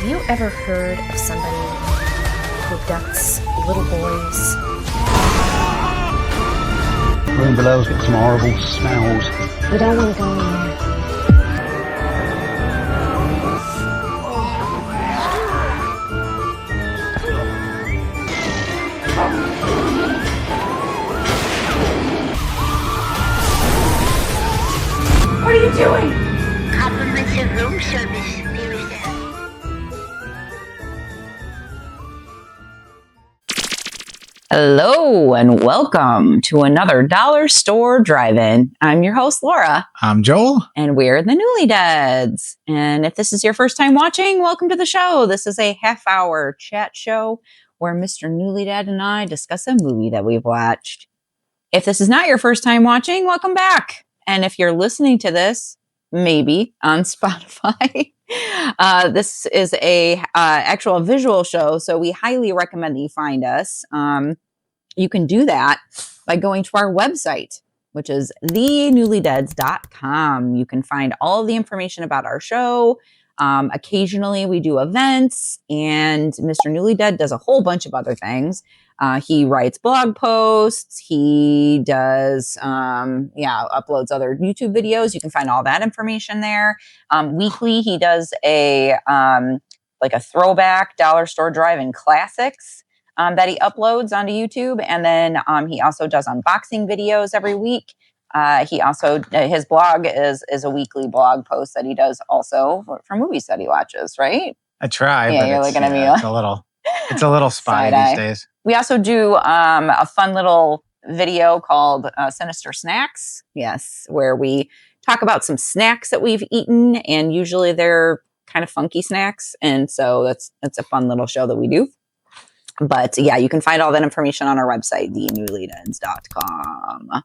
Have you ever heard of somebody who abducts little boys? Room below's got some horrible smells. We don't want to go in there. What are you doing? Complimentary room service. There is that. Hello and welcome to another Dollar Store Drive-In. I'm your host, Laura. I'm Joel. And we're the Newly Deads. And if this is your first time watching, welcome to the show. This is a half-hour chat show where Mr. Newly Dead and I discuss a movie that we've watched. If this is not your first time watching, welcome back. And if you're listening to this, maybe on Spotify, this is a actual visual show, so we highly recommend that you find us. You can do that by going to our website, which is thenewlydeads.com. You can find all of the information about our show. Occasionally we do events, and Mr. Newly Dead does a whole bunch of other things. He writes blog posts. He does, uploads other YouTube videos. You can find all that information there. Weekly, he does a throwback Dollar Store Drive-In classics that he uploads onto YouTube. And then he also does unboxing videos every week. He also, his blog is a weekly blog post that he does also for movies that he watches, right? I try, Yeah, but you're looking at me it's a little spotty these days. We also do a fun little video called Sinister Snacks. Yes, where we talk about some snacks that we've eaten, and usually they're kind of funky snacks. And so that's a fun little show that we do. But yeah, you can find all that information on our website, thenewlydeads.com.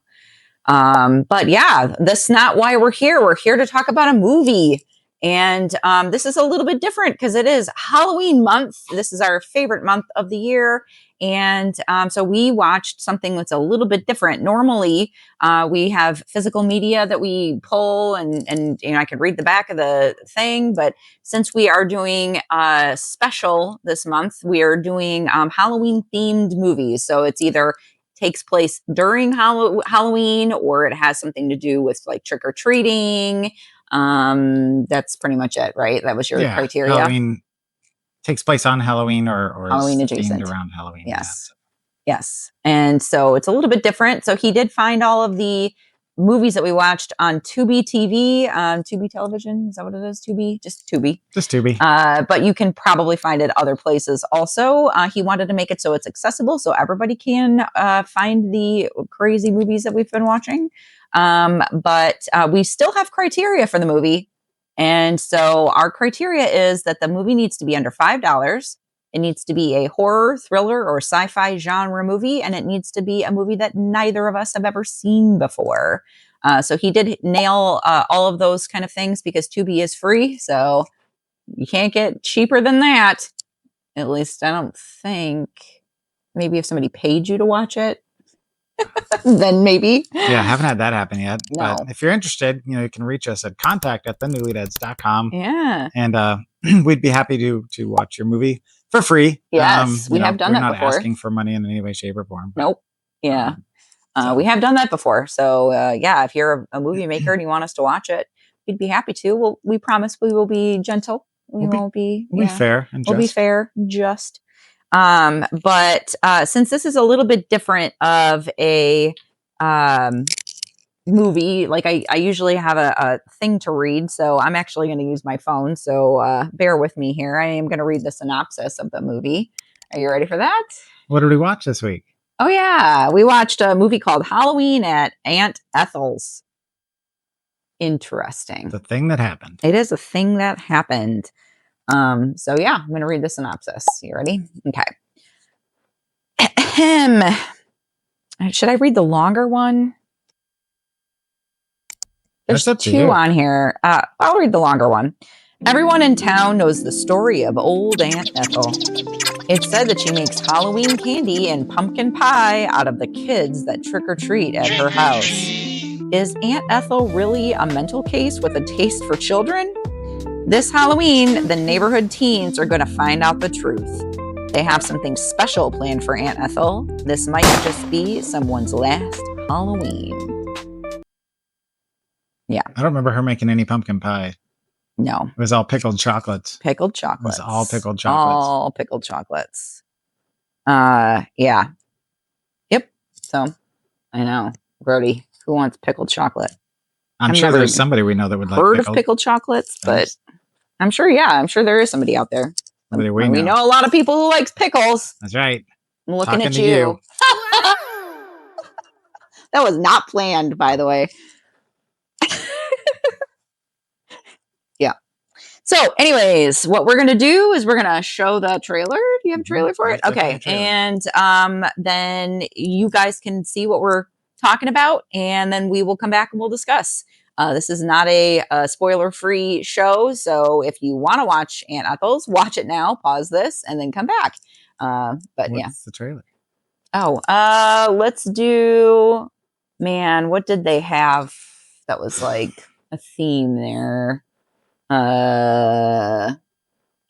But yeah, that's not why we're here. We're here to talk about a movie. And this is a little bit different because it is Halloween month. This is our favorite month of the year. And so we watched something that's a little bit different. Normally, we have physical media that we pull and I could read the back of the thing. But since we are doing a special this month, we are doing Halloween themed movies. So it's either takes place during Halloween or it has something to do with like trick-or-treating. That's pretty much it, right? That was your criteria. Halloween takes place on Halloween or Halloween is adjacent. themed around Halloween. Yes. Yes. And so it's a little bit different. So he did find all of the movies that we watched on Tubi TV, Tubi television. Is that what it is? Tubi? Just Tubi. Just Tubi. But you can probably find it other places also. He wanted to make it so it's accessible so everybody can find the crazy movies that we've been watching. But we still have criteria for the movie. And so our criteria is that the movie needs to be under $5. It needs to be a horror, thriller, or sci-fi genre movie. And it needs to be a movie that neither of us have ever seen before. So he did nail all of those kind of things because Tubi is free. So you can't get cheaper than that. At least I don't think. Maybe if somebody paid you to watch it. Then maybe. Yeah, I haven't had that happen yet. No. But if you're interested, you can reach us at contact@thenewlydeads.com. Yeah. And we'd be happy to watch your movie for free. Yes, we have done that before. We're before. not asking for money in any way, shape, or form. Nope. Yeah. We have done that before. So if you're a movie maker and you want us to watch it, we'd be happy to. We promise we will be gentle. We'll be fair and just. We'll be fair, just. But since this is a little bit different of a movie, like I usually have a thing to read, so I'm actually going to use my phone. So bear with me here. I am going to read the synopsis of the movie. Are you ready for that? What did we watch this week? Oh yeah, we watched a movie called Halloween at Aunt Ethel's. Interesting. The thing that happened. It is a thing that happened. So yeah, I'm going to read the synopsis. You ready? Okay. Should I read the longer one? There's That's up to two you. on here. I'll read the longer one. Everyone in town knows the story of old Aunt Ethel. It's said that she makes Halloween candy and pumpkin pie out of the kids that trick-or-treat at her house. Is Aunt Ethel really a mental case with a taste for children? This Halloween, the neighborhood teens are going to find out the truth. They have something special planned for Aunt Ethel. This might just be someone's last Halloween. I don't remember her making any pumpkin pie. No, It was all pickled chocolates. pickled It chocolates. was all pickled chocolates. All pickled chocolates. Yeah. Yep. So, I know. Brody, who wants pickled chocolate? I'm I've sure never there's somebody we know that would like Heard pickled. of pickled chocolates, but I'm sure there is somebody out there. Somebody we We know. know a lot of people who likes pickles. That's right. I'm looking Talking at to you. you. That was not planned, by the way. Yeah. So, anyways, what we're gonna do is we're gonna show the trailer. Do you have a trailer for it? Let's look at Okay, the trailer. and then you guys can see what we're talking about, and then we will come back and we'll discuss. This is not a spoiler-free show, so if you want to watch Aunt Ethel's, watch it now. Pause this and then come back. But yeah. What's the trailer? Oh, let's do. Man, what did they have that was like a theme there? I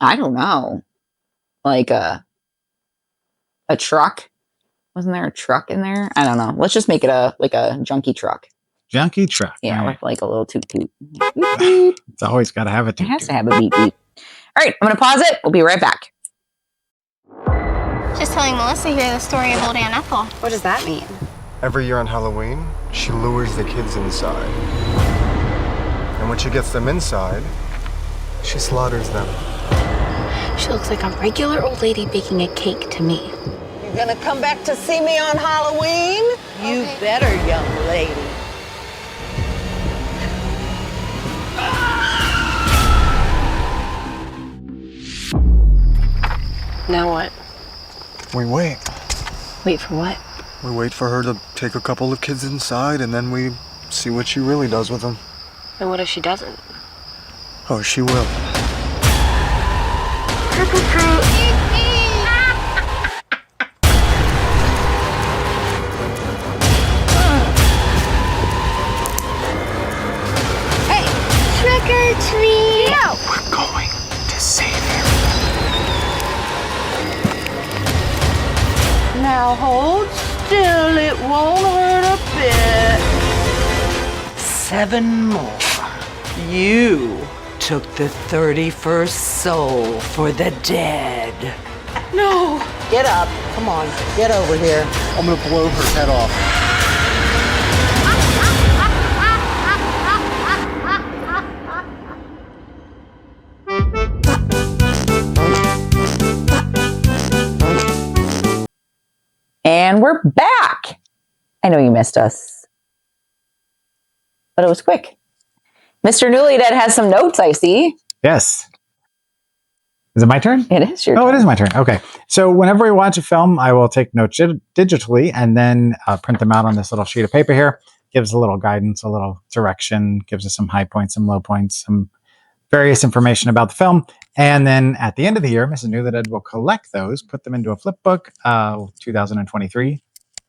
don't know. Like a truck. Wasn't there a truck in there? I don't know. Let's just make it a junkie truck. Junkie truck. Yeah, All right. with like a little toot toot. Toot, toot. It's always got to have a It toot has to toot. have a beep beep. All right, I'm gonna pause it. We'll be right back. Just telling Melissa here the story of old Aunt Ethel. What does that mean? Every year on Halloween, she lures the kids inside. And when she gets them inside, she slaughters them. She looks like a regular old lady baking a cake to me. You gonna come back to see me on Halloween? You better, young lady. Now what? We wait. Wait for what? We wait for her to take a couple of kids inside, and then we see what she really does with them. And what if she doesn't? Oh, she will. Trick or treat! No! We're going to save her. Now hold still, it won't hurt a bit. 7 more. You took the 31st soul for the dead. No! Get up. Come on, get over here. I'm gonna blow her head off. And we're back. I know you missed us, but it was quick. Mr. Newlydad has some notes, I see. Yes. Is it my turn? It is your Oh, turn. it is my turn. Okay. So whenever we watch a film, I will take notes digitally and then print them out on this little sheet of paper here. Gives a little guidance, a little direction, gives us some high points, some low points, some various information about the film. And then at the end of the year, Mrs. Newlydad will collect those, put them into a flip book. 2023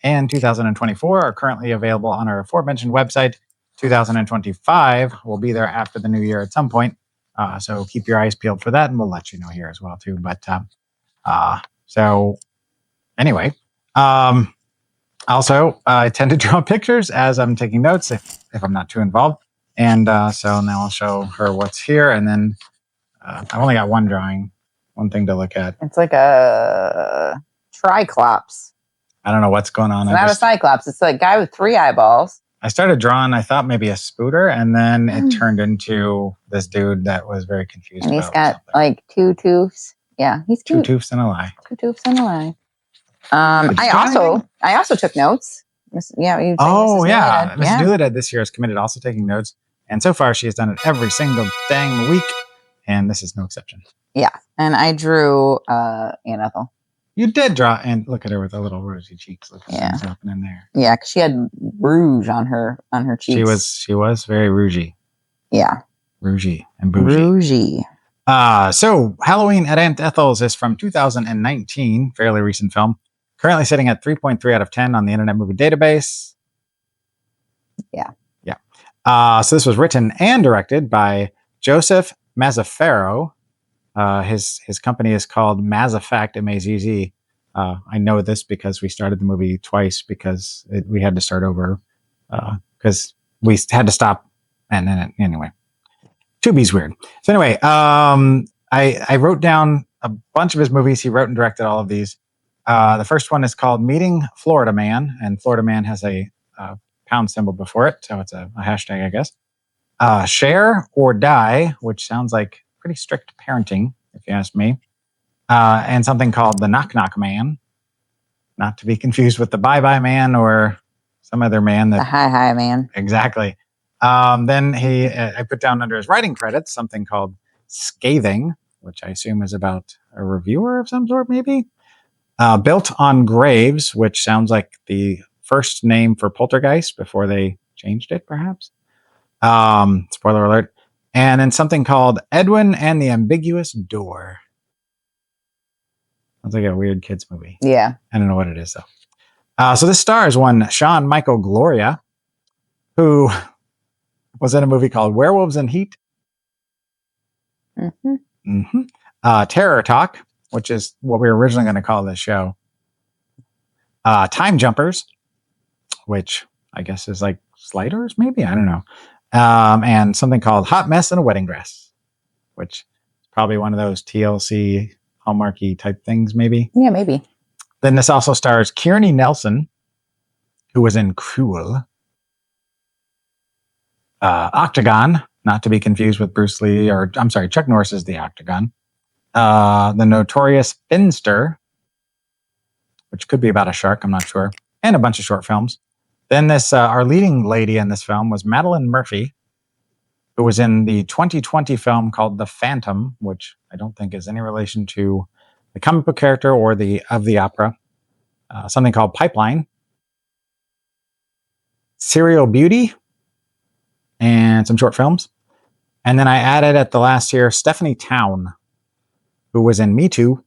and 2024 are currently available on our aforementioned website. 2025 will be there after the new year at some point. So keep your eyes peeled for that, and we'll let you know here as well too. But so anyway, also I tend to draw pictures as I'm taking notes if I'm not too involved. And so now I'll show her what's here, and then I've only got one drawing, one thing to look at. It's like a triclops. I don't know what's going on. It's not a cyclops. It's a guy with 3 eyeballs. I started drawing, I thought maybe a spooter, and then it turned into this dude that was very confused. And he's about got something. like 2 tooths. Yeah, he's Two cute. tooths and a lie. 2 tooths and a lie. Did you I draw also took notes. Yeah. You Oh, yeah. Newlydad. Mrs. Newlydad this year is committed also taking notes. And so far, she has done it every single dang week. And this is no exception. And I drew Aunt Ethel. You did draw, and look at her with the little rosy cheeks. Look at Yeah. what's happening there. Yeah, because she had rouge on her cheeks. She was very rougy. Yeah. Rougy and bougie. Rougey. So Halloween at Aunt Ethel's is from 2019, fairly recent film. Currently sitting at 3.3 out of 10 on the Internet Movie Database. Yeah. So this was written and directed by Joseph Mazzaferro. His company is called Mazzafact, M-A-Z-Z. I know this because we started the movie twice because we had to start over because we had to stop. And then anyway, Tubi's weird. So anyway, I wrote down a bunch of his movies. He wrote and directed all of these. The first one is called Meeting Florida Man, and Florida Man has a pound symbol before it, so it's a hashtag, I guess. Share or Die, which sounds like pretty strict parenting, if you ask me. And something called The Knock Knock Man, not to be confused with the Bye Bye Man or some other man. The Hi Man. Exactly. Then I put down under his writing credits something called Scathing, which I assume is about a reviewer of some sort, maybe. Built on Graves, which sounds like the first name for Poltergeist before they changed it, perhaps. Spoiler alert. And then something called Edwin and the Ambiguous Door. Sounds like a weird kids movie. Yeah. I don't know what it is, though. So this stars one Sean Michael Gloria, who was in a movie called Werewolves in Heat. Terror Talk, which is what we were originally going to call this show. Time Jumpers, which I guess is like Sliders, maybe? I don't know. And something called Hot Mess in a Wedding Dress, which is probably one of those TLC Hallmarky type things, maybe. Yeah, maybe. Then this also stars Kearney Nelson, who was in Cruel. Octagon, not to be confused with Bruce Lee, or I'm sorry, Chuck Norris is the Octagon. The Notorious Finster, which could be about a shark, I'm not sure, and a bunch of short films. Then our leading lady in this film was Madeline Murphy, who was in the 2020 film called The Phantom, which I don't think is any relation to the comic book character or the opera. Something called Pipeline. Serial Beauty, and some short films. And then I added at the last year Stephanie Town, who was in Me Too,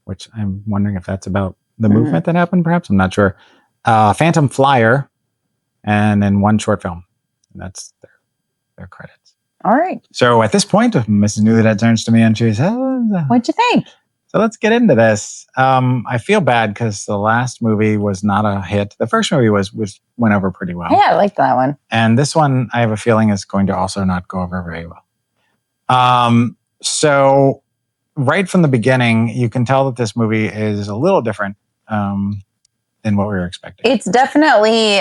which I'm wondering if that's about the movement that happened, perhaps. I'm not sure. Phantom Flyer, and then one short film. And that's their credits. All right. So at this point, Mrs. Newlywed turns to me and she says, What'd you think? So let's get into this. I feel bad because the last movie was not a hit. The first movie went over pretty well. Yeah, I liked that one. And this one, I have a feeling, is going to also not go over very well. So right from the beginning, you can tell that this movie is a little different than what we were expecting. It's definitely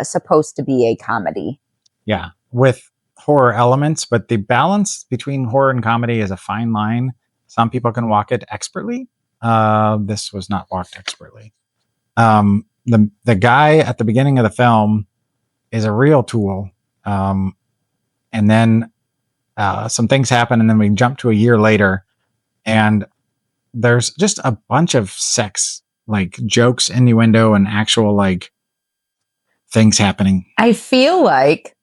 supposed to be a comedy. Yeah, with horror elements, but the balance between horror and comedy is a fine line. Some people can walk it expertly. This was not walked expertly. The guy at the beginning of the film is a real tool. And then some things happen, and then we jump to a year later, and there's just a bunch of sex, like jokes, innuendo, and actual like things happening. I feel like,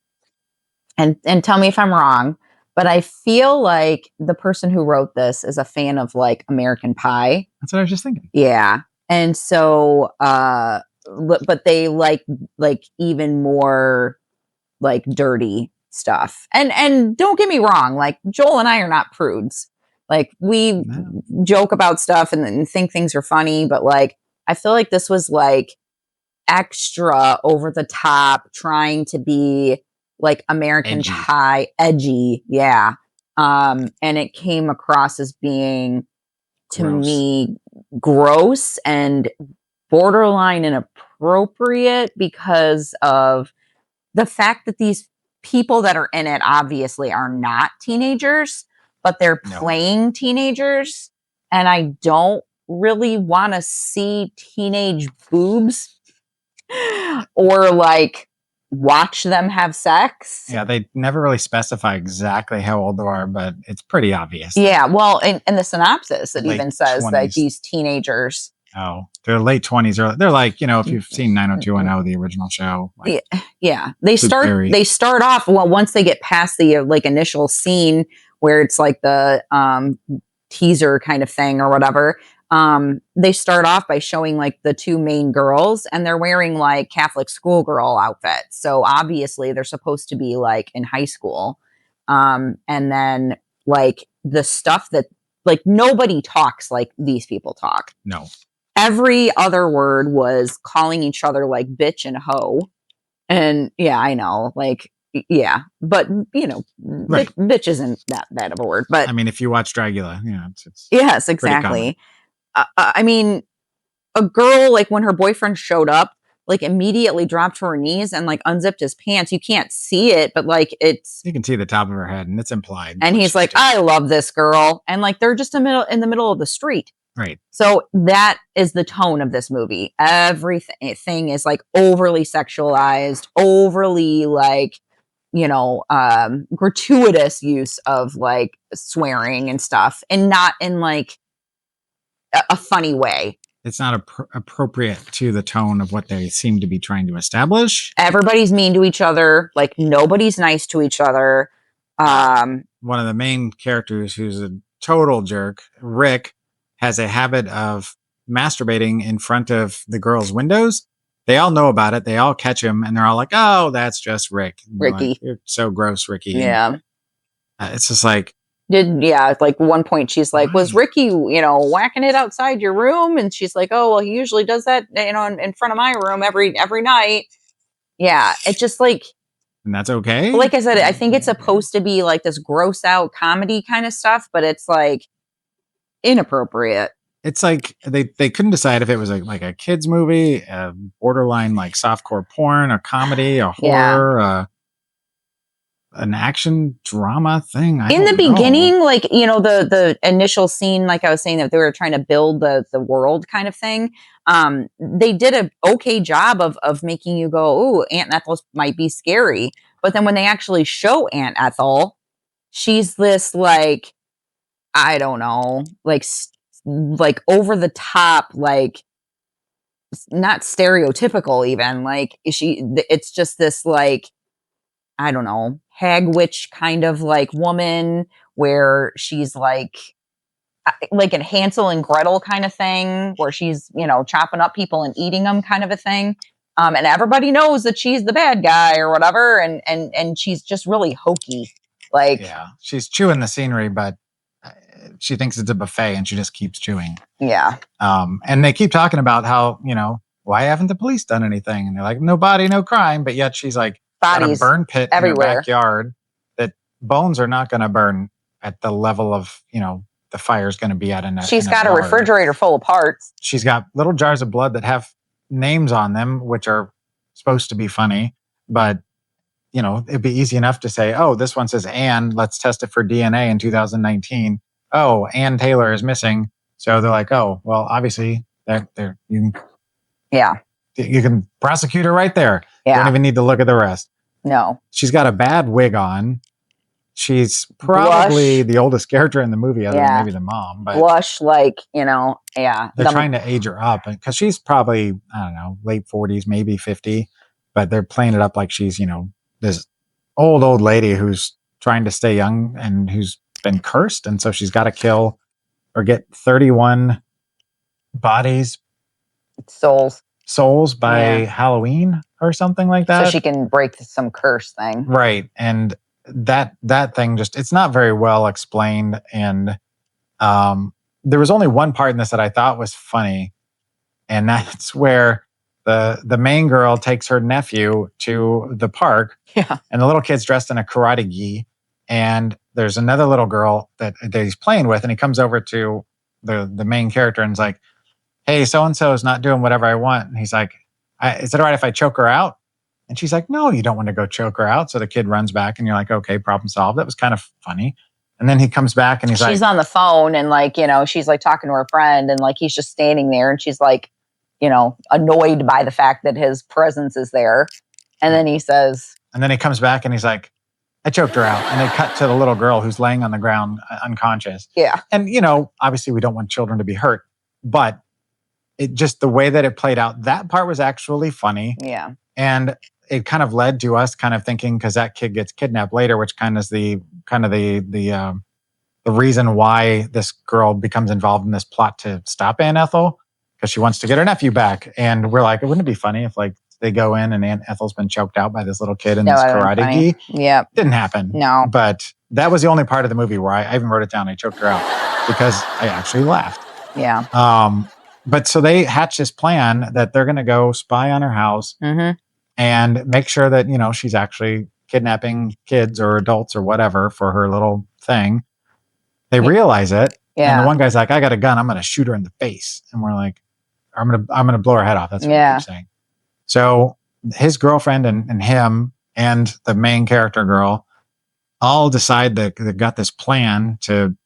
and tell me if I'm wrong, but I feel like the person who wrote this is a fan of like American Pie. That's what I was just thinking. Yeah. And so, but they like even more like dirty stuff. And don't get me wrong, like Joel and I are not prudes. Like we joke about stuff and think things are funny, but like, I feel like this was like extra over the top, trying to be like American Pie, edgy. Yeah. And it came across as being, to me, gross and borderline inappropriate because of the fact that these people that are in it obviously are not teenagers, but they're playing teenagers. And I don't really want to see teenage boobs or like watch them have sex. Yeah, they never really specify exactly how old they are, but it's pretty obvious. Yeah, well, in the synopsis, it Late even says 20s. that these teenagers. Oh, they're late 20s. Or they're like, if you've seen 90210, the original show. Like, yeah. They start off, well, once they get past the like initial scene where it's like the teaser kind of thing or whatever, they start off by showing like the two main girls, and they're wearing like Catholic schoolgirl outfits. So obviously they're supposed to be like in high school. And then like the stuff that like nobody talks like these people talk. No. Every other word was calling each other like bitch and hoe. And yeah, I know, like, yeah, but you know, Right. bitch isn't that bad of a word, but I mean, if you watch Dragula, it's yes, pretty common. exactly. I mean, a girl, like when her boyfriend showed up, like immediately dropped to her knees and like unzipped his pants. You can't see it, but like it's, You can see the top of her head and it's implied. and what he's she's like, doing. I love this girl. And like, they're just in the middle of the street. Right. So that is the tone of this movie. Everything is like overly sexualized, overly like, you know, gratuitous use of like swearing and stuff, and not in like a funny way. It's not appropriate to the tone of what they seem to be trying to establish. Everybody's mean to each other. Like nobody's nice to each other. One of the main characters, who's a total jerk, Rick, has a habit of masturbating in front of the girls' windows. They all know about it. They all catch him, and they're all like, "Oh, that's just Rick." And they're Ricky. like, "You're so gross, Ricky." Yeah. It's just like, Like one point she's like, was Why? Ricky, you know, whacking it outside your room? And she's like, oh, well, he usually does that, you know, in front of my room every night. Yeah. It's just like and that's okay. like I said, I think it's supposed to be like this gross out comedy kind of stuff, but it's like inappropriate. It's like they couldn't decide if it was like a kids movie, a borderline like softcore porn, a comedy, a horror, an action drama thing. In the beginning, like, you know, the initial scene, like I was saying, that they were trying to build the world kind of thing. They did a okay job of making you go, ooh, Aunt Ethel might be scary. But then when they actually show Aunt Ethel, she's this like, I don't know, like over the top, like not stereotypical even, like it's just this like, I don't know, hag witch kind of like woman where she's like a Hansel and Gretel kind of thing, where she's, you know, chopping up people and eating them kind of a thing. And everybody knows that she's the bad guy or whatever. And she's just really hokey. Like, Yeah, she's chewing the scenery, but she thinks it's a buffet and she just keeps chewing. yeah. And they keep talking about how, you know, why haven't the police done anything? And they're like, no body, no crime. But yet she's like, got a Bodies burn pit everywhere. in her backyard that bones are not going to burn at the level of, you know, the fire's going to be at. She's got a yard. refrigerator full of parts. She's got little jars of blood that have names on them, which are supposed to be funny. But, you know, it'd be easy enough to say, oh, this one says Ann. Let's test it for DNA in 2019. Oh, Ann Taylor is missing. So they're like, oh, well, obviously, you can prosecute her right there. You don't Yeah. even need to look at the rest. No. She's got a bad wig on. She's probably Blush. the oldest character in the movie, other Yeah. than maybe the mom. But Blush, like, you know, yeah. they're trying to age her up because she's probably, I don't know, late 40s, maybe 50. But they're playing it up like she's, you know, this old lady who's trying to stay young and who's been cursed. And so she's got to kill or get 31 bodies, souls by Yeah. Halloween or something like that. So she can break some curse thing. Right. And that thing just, it's not very well explained. And there was only one part in this that I thought was funny. And that's where the main girl takes her nephew to the park. Yeah. And the little kid's dressed in a karate gi. And there's another little girl that he's playing with. And he comes over to the main character and is like, hey, so-and-so is not doing whatever I want. And he's like, is it all right if I choke her out? And she's like, no, you don't want to go choke her out. So the kid runs back and you're like, okay, problem solved. That was kind of funny. And then he comes back and She's on the phone and like, you know, she's like talking to her friend and like he's just standing there and she's like, you know, annoyed by the fact that his presence is there. And then he says, and then he comes back and he's like, I choked her out. And they cut to the little girl who's laying on the ground unconscious. yeah. And, you know, obviously we don't want children to be hurt, but it just, the way that it played out, that part was actually funny. Yeah. And it kind of led to us kind of thinking, because that kid gets kidnapped later, which kind of is the reason why this girl becomes involved in this plot to stop Aunt Ethel, because she wants to get her nephew back. And we're like, wouldn't it be funny if like they go in and Aunt Ethel's been choked out by this little kid in That this would've been karate funny. gi. Yep. Didn't happen. No. But that was the only part of the movie where I even wrote it down. I choked her out because I actually laughed. Yeah. But so they hatch this plan that they're going to go spy on her house Mm-hmm. and make sure that, you know, she's actually kidnapping kids or adults or whatever for her little thing. They realize it. And Yeah. the one guy's like, I got a gun. I'm going to shoot her in the face. And we're like, I'm going to blow her head off. That's what Yeah. he keeps saying. So his girlfriend and him and the main character girl all decide that they got this plan to,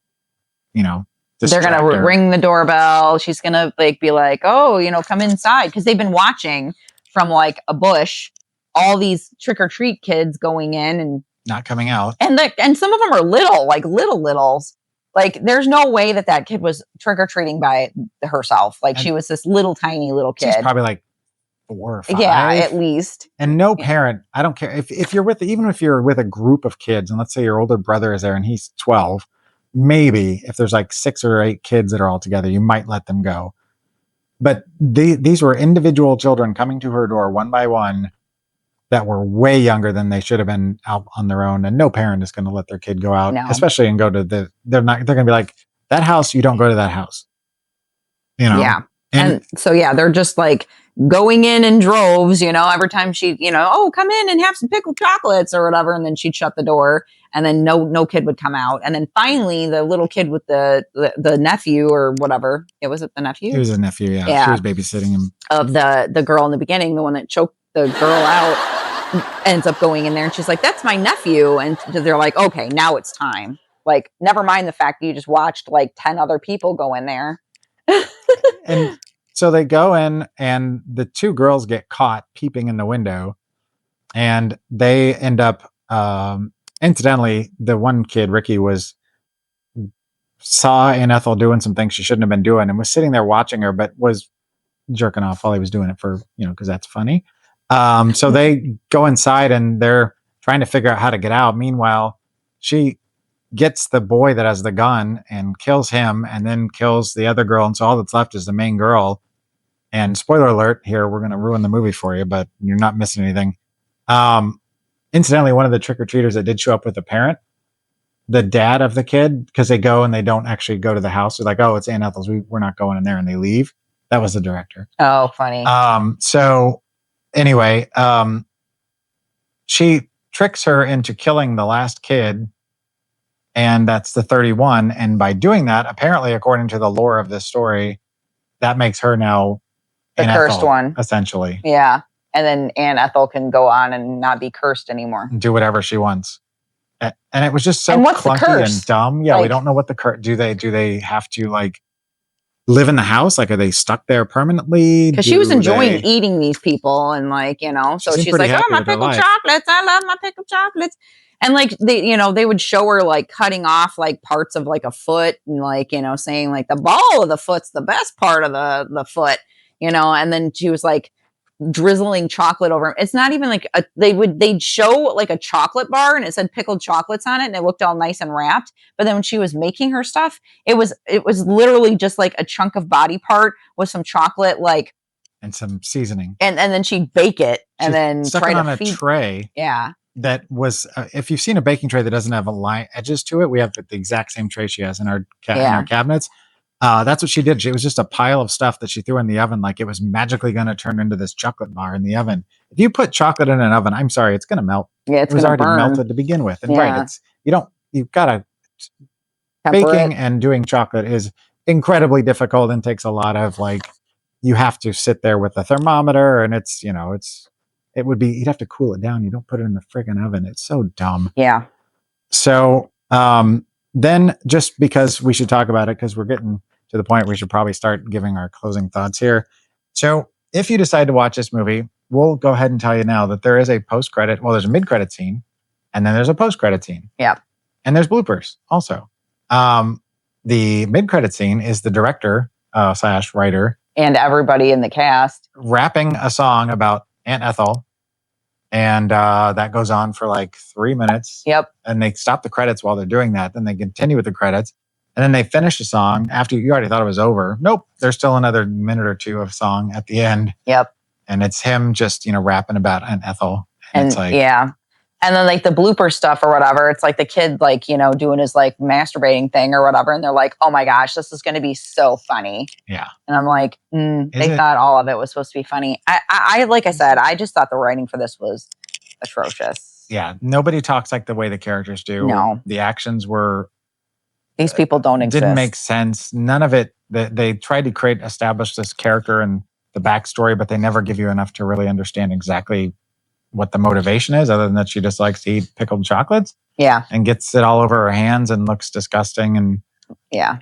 you know, They're going distract to her. ring the doorbell. She's going to like be like, oh, you know, come inside. Cause they've been watching from like a bush, all these trick or treat kids going in and Not coming out. and some of them are little, like littles. Like there's no way that kid was trick or treating by herself. Like she was this little tiny little She's kid. probably like 4 or 5. Yeah, at least. And no parent, I don't care if you're with, even if you're with a group of kids, and let's say your older brother is there and he's 12, maybe if there's like 6 or 8 kids that are all together, you might let them go. But these were individual children coming to her door one by one that were way younger than they should have been out on their own. And no parent is going to let their kid go out, No. especially and go to they're going to be like, that house, you don't go to that house. You know? Yeah. And And so, yeah, they're just like going in droves, you know, every time she, you know, oh, come in and have some pickled chocolates or whatever. And then she'd shut the door and then no kid would come out. And then finally the little kid with the nephew or whatever, it was the nephew he was a nephew. Yeah. Yeah. She was babysitting him. of the girl in the beginning, the one that choked the girl out, ends up going in there and she's like, that's my nephew. And they're like, okay, now it's time. Like, never mind the fact that you just watched like 10 other people go in there. And so they go in and the 2 girls get caught peeping in the window and they end up, incidentally, the one kid, Ricky, saw Aunt Ethel doing some things she shouldn't have been doing and was sitting there watching her, but was jerking off while he was doing it for, you know, cause that's funny. So they go inside and they're trying to figure out how to get out. Meanwhile, she gets the boy that has the gun and kills him and then kills the other girl. And so all that's left is the main girl. And spoiler alert here, we're going to ruin the movie for you, but you're not missing anything. Incidentally, one of the trick-or-treaters that did show up with the parent, the dad of the kid, because they go and they don't actually go to the house. They're like, oh, it's Aunt Ethel's. We're not going in there. And they leave. That was the director. Oh, funny. So anyway, she tricks her into killing the last kid. And that's the 31. And by doing that, apparently, according to the lore of this story, that makes her now The Aunt cursed Ethel, one. essentially. Yeah. And then Aunt Ethel can go on and not be cursed anymore. Do whatever she wants. And it was just so And what's the clunky curse? and dumb. Yeah, we Like- don't know what the curse. Do they have to like live in the house? Like, are they stuck there permanently? Because she was Do enjoying they- eating these people and like, you know, so She seemed she's pretty like, oh, happy my with her pickled life. chocolates. I love my pickled chocolates. And like they, you know, they would show her like cutting off like parts of like a foot and like, you know, saying like the ball of the foot's the best part of the foot, you know, and then she was like drizzling chocolate over him. It's not even like they'd show like a chocolate bar and it said pickled chocolates on it and it looked all nice and wrapped. But then when she was making her stuff, it was literally just like a chunk of body part with some chocolate, like, and some seasoning. and then she'd bake it and She then stuck try it on to a feed. tray Yeah. that was. If you've seen a baking tray that doesn't have a line edges to it, we have the exact same tray she has in our in Yeah. our cabinets. That's what she did. It was just a pile of stuff that she threw in the oven, like it was magically going to turn into this chocolate bar in the oven. If you put chocolate in an oven, I'm sorry, it's going to melt. Yeah, it's It was gonna already burn. melted to begin with, and Yeah. right, you've got to Pepper baking it. and doing chocolate is incredibly difficult and takes a lot of like. You have to sit there with a thermometer, and it would be you'd have to cool it down. You don't put it in the friggin' oven. It's so dumb. Yeah. So then, just because we should talk about it, because we're getting to the point we should probably start giving our closing thoughts here. So if you decide to watch this movie, we'll go ahead and tell you now that there is a post-credit. Well, there's a mid-credit scene, and then there's a post-credit scene. Yeah. And there's bloopers also. The mid-credit scene is the director / writer And everybody in the cast. rapping a song about Aunt Ethel. And that goes on for like 3 minutes. Yep. And they stop the credits while they're doing that. Then they continue with the credits. And then they finish the song after you already thought it was over. Nope. There's still another minute or two of song at the end. Yep. And it's him just, rapping about Aunt Ethel. And And it's like, yeah. And then like the blooper stuff or whatever, it's like the kid like, doing his like masturbating thing or whatever. And they're like, oh my gosh, this is going to be so funny. yeah. And I'm like, they thought all of it was supposed to be funny. I like I said, I just thought the writing for this was atrocious. Yeah. Nobody talks like the way the characters do. No. The actions were These people don't exist. didn't make sense. None of it. They tried to establish this character and the backstory, but they never give you enough to really understand exactly what the motivation is, other than that she just likes to eat pickled chocolates Yeah. and gets it all over her hands and looks disgusting. And Yeah.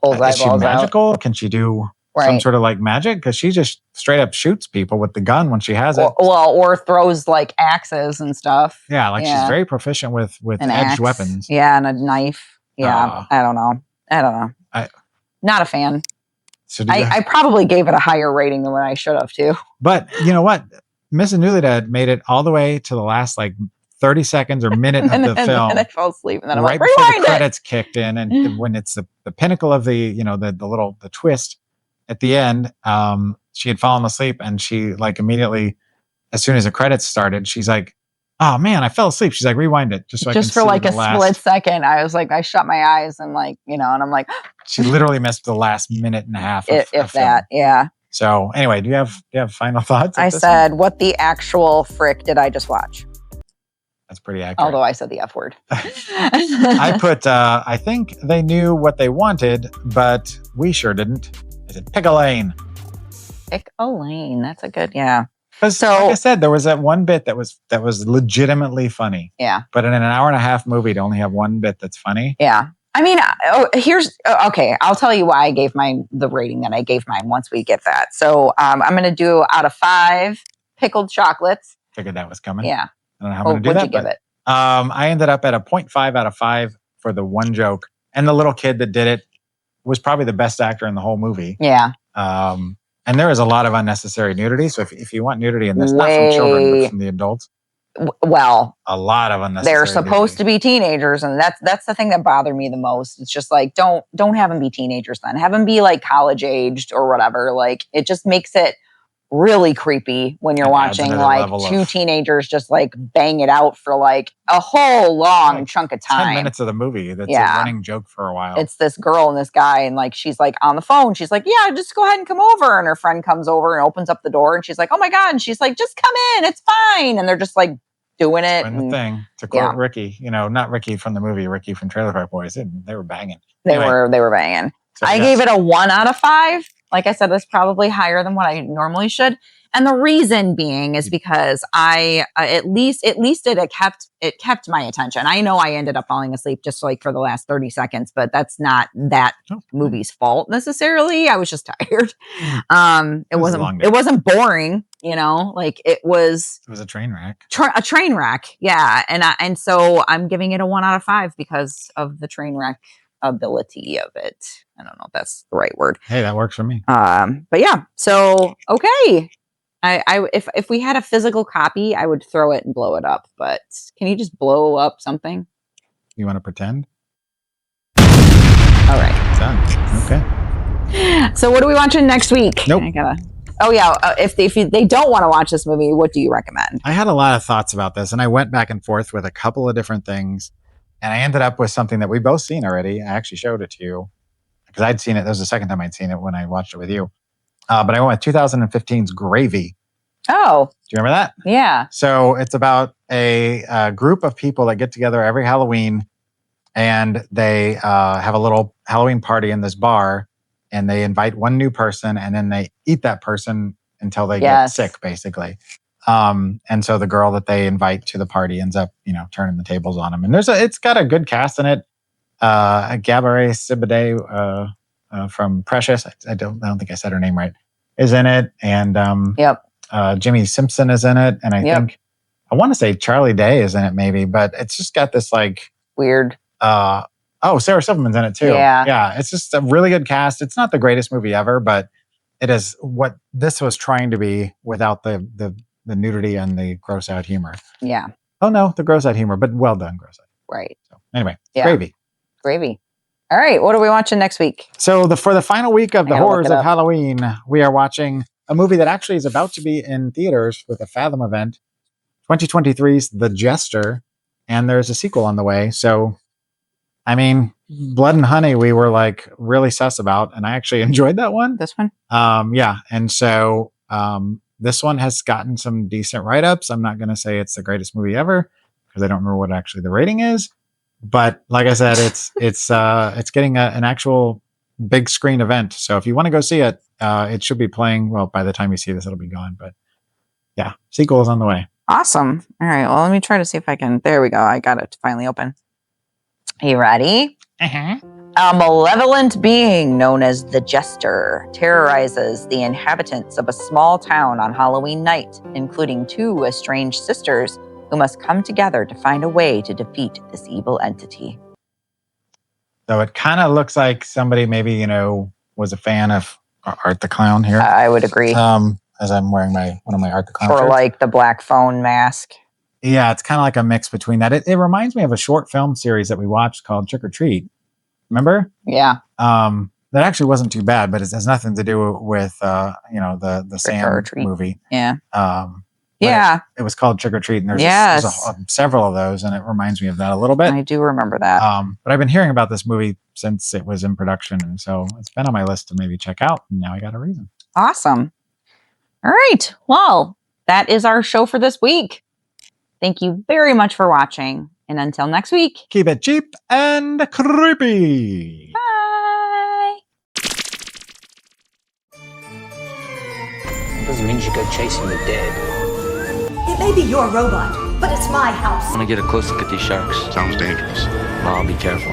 Pulls is she eyeballs out. magical? Can she do some Right. sort of like magic? Because she just straight up shoots people with the gun when she has it. Or throws like axes and stuff. Yeah, like Yeah. she's very proficient with An edged axe. weapons. Yeah, and a knife. Yeah. I don't know. Not a fan. So do you- I probably gave it a higher rating than what I should have too. But you know what? Mrs. Newlydad made it all the way to the last like 30 seconds or minute of the film. And I fell asleep, and then I'm right like, before the rewind it. credits kicked in, and when it's the pinnacle of the the twist at the end, she had fallen asleep, and she like immediately, as soon as the credits started, she's like, "Oh man, I fell asleep." She's like, "Rewind it just so I can Just for see like the a last." split second, I was like, I shut my eyes and like, and I'm like, She literally missed the last minute and a half. if of that, film. yeah. So anyway, do you have final thoughts? I said, what the actual frick did I just watch? That's pretty accurate. Although I said the F word. I put, I think they knew what they wanted, but we sure didn't. I said, pick a lane. Pick a lane. That's a good, yeah. Because So- like I said, there was that one bit that was legitimately funny. Yeah. But in an hour and a half movie to only have one bit that's funny. Yeah. I mean, okay. I'll tell you why I gave the rating that I gave mine once we get that. So I'm going to do out of 5 pickled chocolates. Figured that was coming. Yeah. I don't know how I'm Oh, going to do what'd that. you give it? I ended up at a 0.5 out of 5 for the one joke. And the little kid that did it was probably the best actor in the whole movie. Yeah. And there is a lot of unnecessary nudity. So if you want nudity in this, not from children, but from the adults, Well, a lot of unnecessary they're supposed to be teenagers, and that's the thing that bothered me the most. It's just like don't have them be teenagers then. Have them be like college aged or whatever. Like it just makes it really creepy when you're It adds watching another like level two of- teenagers just like bang it out for like a whole long Like chunk of 10 time. minutes of the movie. That's Yeah. a running joke for a while. It's this girl and this guy, and like she's like on the phone. She's like, "Yeah, just go ahead and come over." And her friend comes over and opens up the door, and she's like, "Oh my god!" And she's like, "Just come in, it's fine." And they're just like doing it. Doing the and thing. To quote yeah. Ricky, not Ricky from the movie, Ricky from Trailer Park Boys. They were banging. They Anyway, were banging. so I yes. gave it a 1 out of 5. Like I said, that's probably higher than what I normally should. And the reason being is because I at least it kept my attention. I know I ended up falling asleep just like for the last 30 seconds, but that's not that Oh. movie's fault necessarily. I was just tired. It was a long day. wasn't boring, like it was It was a train wreck. a train wreck. Yeah. And so I'm giving it a 1 out of 5 because of the train wreck ability of it. I don't know if that's the right word. Hey, that works for me. But yeah, so okay. If we had a physical copy, I would throw it and blow it up. But can you just blow up something? You want to pretend? All right. Done. Okay. So what are we watching next week? Nope. Oh yeah. If they don't want to watch this movie, what do you recommend? I had a lot of thoughts about this, and I went back and forth with a couple of different things, and I ended up with something that we've both seen already. I actually showed it to you because I'd seen it. That was the second time I'd seen it when I watched it with you. But I went with 2015's Gravy. Oh Do you remember that? yeah. So it's about a group of people that get together every Halloween, and they have a little Halloween party in this bar, and they invite one new person, and then they eat that person until they Yes. get sick, basically. And so the girl that they invite to the party ends up, turning the tables on them. And it's got a good cast in it. Gabourey Sidibe from Precious, I don't think I said her name right, is in it, and Yep. Jimmy Simpson is in it, and I Yep. think I want to say Charlie Day is in it, maybe, but it's just got this like, Weird. Sarah Silverman's in it too. Yeah. It's just a really good cast. It's not the greatest movie ever, but it is what this was trying to be without the nudity and the gross out humor. Yeah. Oh no, the gross out humor, but well done gross out. Right. So anyway, Yeah. Gravy. Gravy. All right. What are we watching next week? So for the final week of I the gotta look horrors it of up. Halloween, we are watching a movie that actually is about to be in theaters with a Fathom event, 2023's The Jester, and there's a sequel on the way. So, I mean, Blood and Honey, we were like really sus about, and I actually enjoyed that one. This one? Yeah. And so this one has gotten some decent write-ups. I'm not going to say it's the greatest movie ever because I don't remember what actually the rating is. But like I said, it's getting an actual big screen event. So if you want to go see it, it should be playing. Well, by the time you see this, it'll be gone. But yeah, sequel is on the way. Awesome. All right. Well, let me try to see if I can. There we go. I got it to finally open. Are you ready? A malevolent being known as the Jester terrorizes the inhabitants of a small town on Halloween night, including two estranged sisters who must come together to find a way to defeat this evil entity. So it kind of looks like somebody maybe, was a fan of Art the Clown here. I would agree. As I'm wearing one of my Art the Clown Or shirts. like the black phone mask. Yeah, it's kind of like a mix between that. It reminds me of a short film series that we watched called Trick or Treat. Remember? Yeah. That actually wasn't too bad, but it has nothing to do with the Sam movie. Yeah. Yeah. It was called Trick or Treat, and there's several of those, and it reminds me of that a little bit. I do remember that. But I've been hearing about this movie since it was in production, and so it's been on my list to maybe check out, and now I got a reason. Awesome. All right. Well, that is our show for this week. Thank you very much for watching. And until next week, keep it cheap and creepy. Bye. Doesn't mean you go chasing the dead. It may be your robot, but it's my house. I want to get a close look at these sharks. Sounds dangerous. Well, I'll be careful.